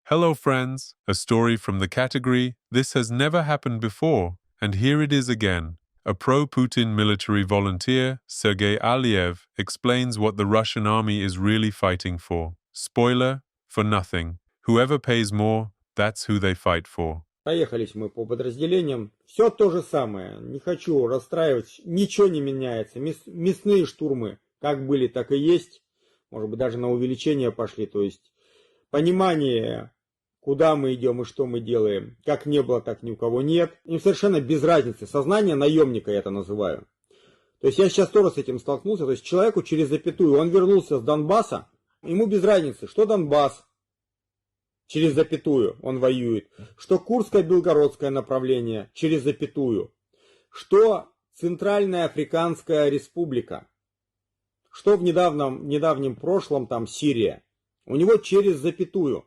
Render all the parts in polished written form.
Hello friends, a story from the category, this has never happened before, and here it is again. A pro-Putin military volunteer, Sergei Aliev, explains what the Russian army is really fighting for. Spoiler, for nothing. Whoever pays more, that's who they fight for. Проехались мы по подразделениям. Все то же самое. Не хочу расстраивать. Ничего не меняется. Мясные штурмы как были, так и есть. Может быть, даже на увеличение пошли. То есть понимание, куда мы идем и что мы делаем, как не было, так ни у кого нет. Им совершенно без разницы. Сознание наемника я это называю. То есть я сейчас тоже с этим столкнулся. То есть человеку через запятую. Он вернулся с Донбасса. Ему без разницы, что Донбасс. Через запятую он воюет. Что Курское Белгородское направление через запятую. Что Центральная Африканская Республика. Что в недавнем прошлом там Сирия. У него через запятую.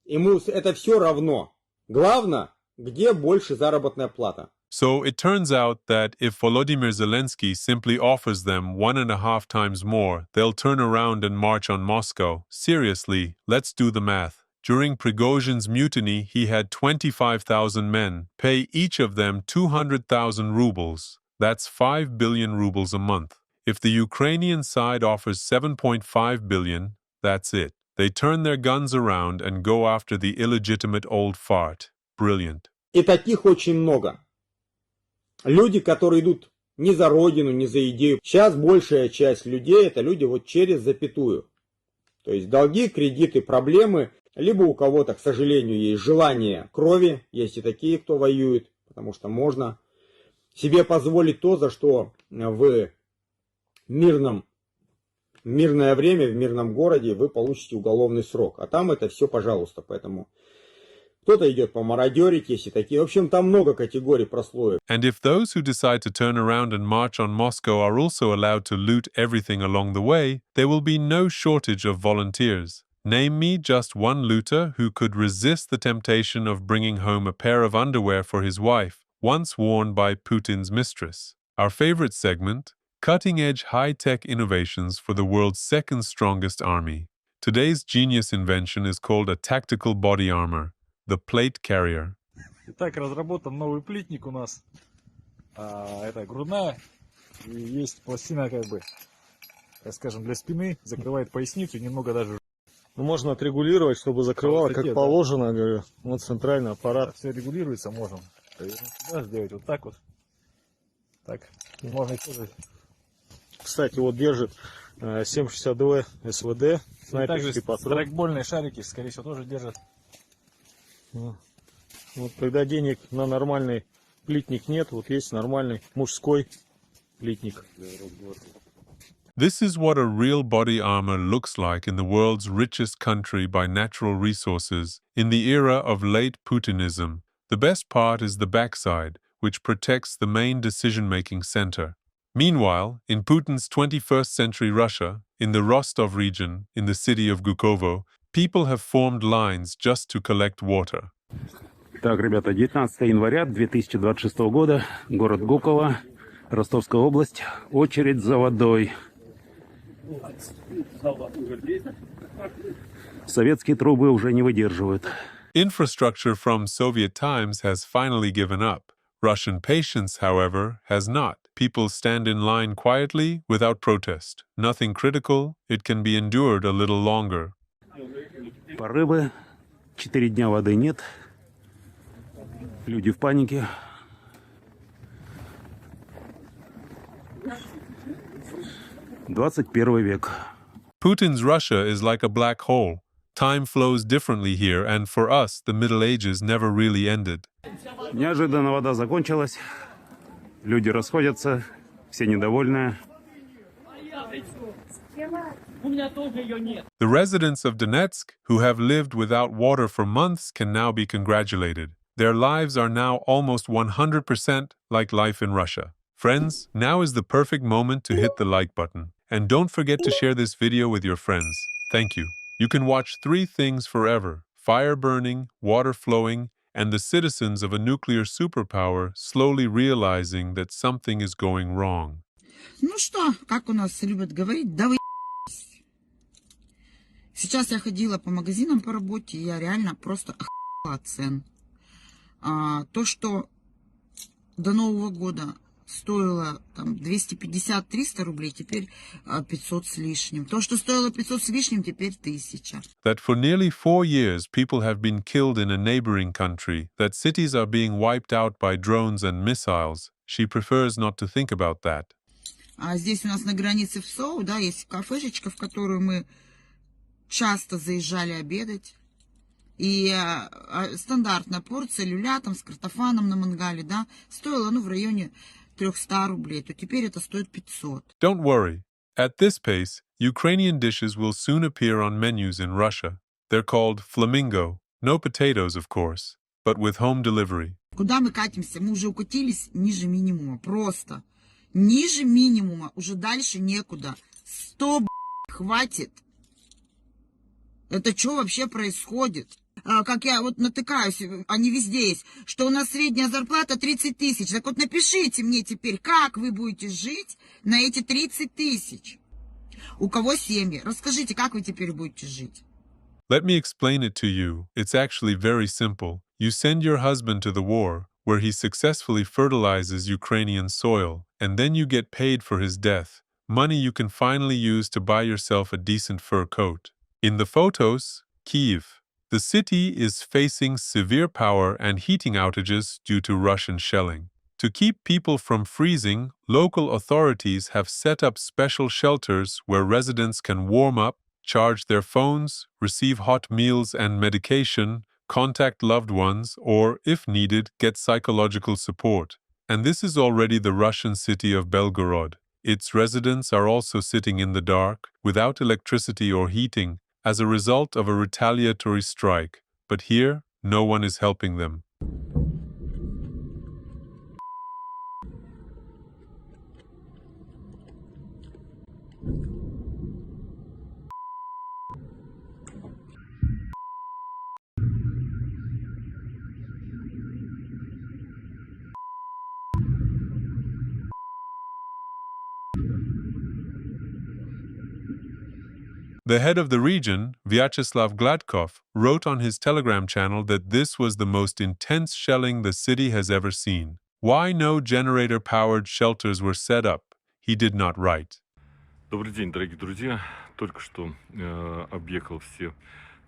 Ему это все равно. Главное, где больше заработная плата. So it turns out that if Volodymyr Zelensky simply offers them 1.5 times more, they'll turn around and march on Moscow. Seriously, let's do the math. During Prigozhin's mutiny, he had 25,000 men, pay each of them 200,000 rubles. That's 5 billion rubles a month. If the Ukrainian side offers 7.5 billion, that's it. They turn their guns around and go after the illegitimate old fart. Brilliant. И таких очень много. Люди, которые идут не за родину, не за идею. Сейчас большая часть людей, это люди вот через запятую. То есть долги, кредиты, проблемы. Либо у кого-то, к сожалению, есть желание крови. Есть и такие, кто воюет. Потому что можно себе позволить то, за что в мирное время, в мирном городе вы получите уголовный срок. А там это все пожалуйста. Поэтому кто-то идет помародерить, есть и такие. В общем, там много категорий прослоек. And if those who decide to turn around and march on Moscow are also allowed to loot everything along the way, there will be no shortage of volunteers. Name me just one looter who could resist the temptation of bringing home a pair of underwear for his wife, once worn by Putin's mistress. Our favorite segment, cutting-edge high-tech innovations for the world's second strongest army. Today's genius invention is called a tactical body armor. The plate carrier. Итак, разработан новый плитник у нас. Это грудная. И есть пластина, как бы, так скажем, для спины. Закрывает поясницу, немного даже. Можно отрегулировать, чтобы закрывало как положено, говорю. Вот центральный аппарат. Все регулируется, можем. Сюда сделать вот так вот. Так, можно тоже. Кстати, вот держит 7,62 СВД. Также страйкбольные шарики, скорее всего, тоже держат. Вот когда денег на нормальный плитник нет, вот есть нормальный мужской плитник. This is what a real body armor looks like in the world's richest country by natural resources in the era of late Putinism. The best part is the backside, which protects the main decision-making center. Meanwhile, in Putin's 21st century Russia, in the Rostov region, in the city of Gukovo, people have formed lines just to collect water. Так, ребята, 19 января 2026 года, город Гуково, Ростовская область, очередь за водой. Советские трубы уже не выдерживают. Infrastructure from Soviet times has finally given up. Russian patience, however, has not. People stand in line quietly, without protest. Nothing critical, it can be endured a little longer. Порывы, 4 дня воды нет, люди в панике. 21 век. Putin's Russia is like a black hole. Time flows differently here, and for us, the Middle Ages never really ended. Неожиданно вода закончилась, люди расходятся, все недовольные. The residents of Donetsk, who have lived without water for months, can now be congratulated. Their lives are now almost 100% like life in Russia. Friends, now is the perfect moment to hit the like button. And don't forget to share this video with your friends. Thank you. You can watch 3 things forever: fire burning, water flowing, and the citizens of a nuclear superpower slowly realizing that something is going wrong. Ну что, как у нас любят говорить, да вы Сейчас я ходила по магазинам по работе, и я реально просто охуела от цен. То, что до Нового года стоило там 250-300 рублей, теперь 500 с лишним. То, что стоило 500 с лишним, теперь 1000. That for nearly 4 years people have been killed in a neighboring country, that cities are being wiped out by drones and missiles. She prefers not to think about that. А здесь у нас на границе в СОУ, да, есть кафешечка, в которую мы часто заезжали обедать. И стандартная порция люля там с картофаном на мангале, да, стоила, в районе 300 рублей, то теперь это стоит 500. Don't worry. At this pace, Ukrainian dishes will soon appear on menus in Russia. They're called flamingo. No potatoes, of course, but with home delivery. Куда мы катимся? Мы уже укатились ниже минимума, просто. Ниже минимума, уже дальше некуда. 100, хватит. Это что вообще происходит? Как я вот натыкаюсь, они везде есть, что у нас средняя зарплата 30 тысяч. Так вот напишите мне теперь, как вы будете жить на эти 30 тысяч. У кого семьи? Расскажите, как вы теперь будете жить? Let me explain it to you. It's actually very simple. You send your husband to the war, where he successfully fertilizes Ukrainian soil, and then you get paid for his death. Money you can finally use to buy yourself a decent fur coat. In the photos, Kyiv. The city is facing severe power and heating outages due to Russian shelling. To keep people from freezing, local authorities have set up special shelters where residents can warm up, charge their phones, receive hot meals and medication, contact loved ones, or, if needed, get psychological support. And this is already the Russian city of Belgorod. Its residents are also sitting in the dark, without electricity or heating, as a result of a retaliatory strike. But here, no one is helping them. The head of the region, Vyacheslav Gladkov, wrote on his Telegram channel that this was the most intense shelling the city has ever seen. Why no generator-powered shelters were set up, he did not write. Добрый день, дорогие друзья. Только что объехал все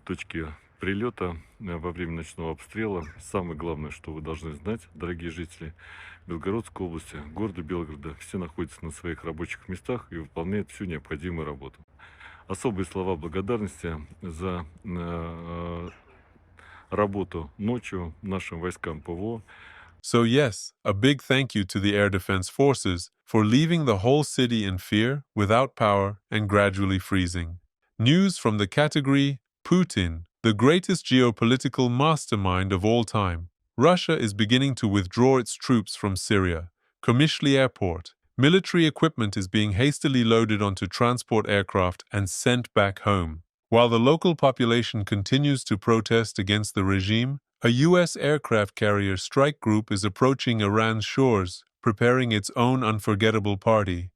точки прилета во время ночного обстрела. Самое главное, что вы должны знать, дорогие жители Белгородской области, города Белгорода, все находятся на своих рабочих местах и выполняют всю необходимую работу. Особые слова благодарности за работу ночью нашим войскам ПВО. So yes, a big thank you to the Air Defense Forces for leaving the whole city in fear, without power, and gradually freezing. News from the category Putin, the greatest geopolitical mastermind of all time. Russia is beginning to withdraw its troops from Syria. Komishli Airport. Military equipment is being hastily loaded onto transport aircraft and sent back home. While the local population continues to protest against the regime, a U.S. aircraft carrier strike group is approaching Iran's shores, preparing its own unforgettable party.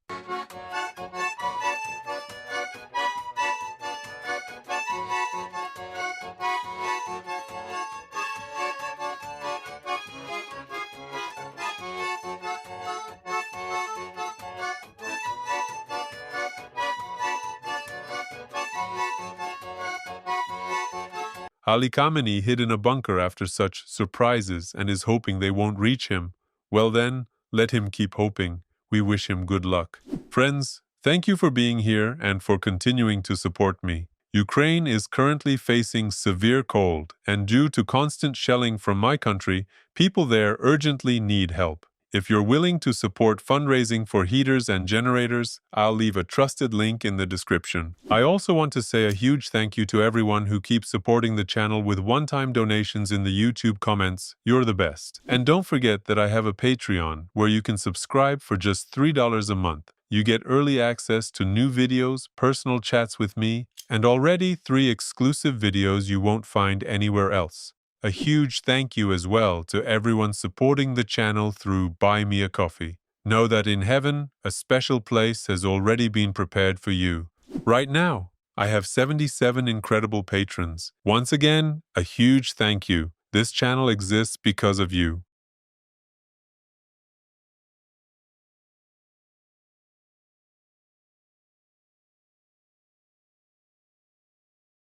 Ali Khamenei hid in a bunker after such surprises and is hoping they won't reach him. Well then, let him keep hoping. We wish him good luck. Friends, thank you for being here and for continuing to support me. Ukraine is currently facing severe cold, and due to constant shelling from my country, people there urgently need help. If you're willing to support fundraising for heaters and generators, I'll leave a trusted link in the description. I also want to say a huge thank you to everyone who keeps supporting the channel with one-time donations in the YouTube comments. You're the best. And don't forget that I have a Patreon where you can subscribe for just $3 a month. You get early access to new videos, personal chats with me, and already 3 exclusive videos you won't find anywhere else. A huge thank you as well to everyone supporting the channel through Buy Me a Coffee. Know that in heaven, a special place has already been prepared for you. Right now, I have 77 incredible patrons. Once again, a huge thank you. This channel exists because of you.